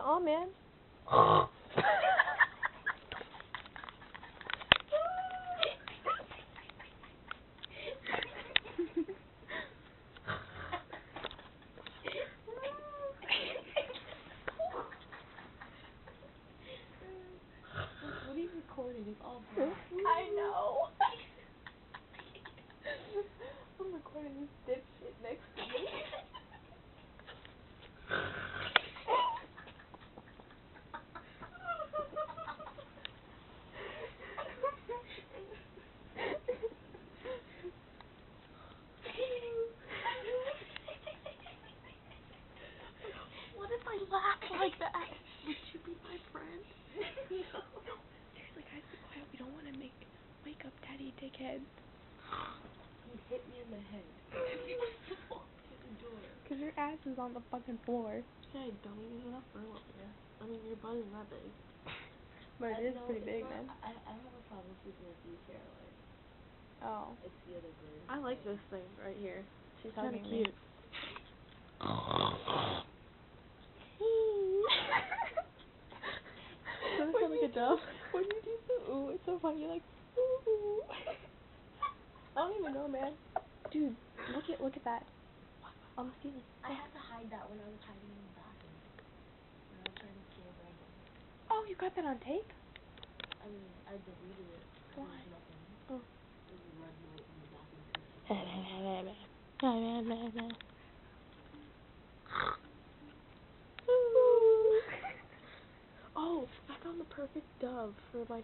Nuh-uh, man. What are you recording? It's all black. I know. I'm recording this dipshit next to me. What if I laugh like that? Would you be my friend? No. Seriously, guys, be quiet. We don't want to wake up Teddy, dickhead. He'd hit me in the head. If he was to walk through the door. Because your ass is on the fucking floor. Hey, dummy, there's enough room up here. I mean, your butt isn't that big. But it is No, pretty it's big, not, man. I don't have a problem sleeping with you, Caroline. Oh. It's the other bird. I like this thing right here. She's It's kind hugging of me. cute. Doesn't it sound like a dove? When you do the ooh, it's so funny. You're like, ooh. I don't even know, man. Dude, look at that. On the ceiling. I had to hide that when I was hiding in the bathroom. When I was trying to scare Brandon. Oh, you got that on tape? I mean, I deleted it. Why? There's nothing. Oh. There's a red light in the bathroom. Oh, I found the perfect dove for my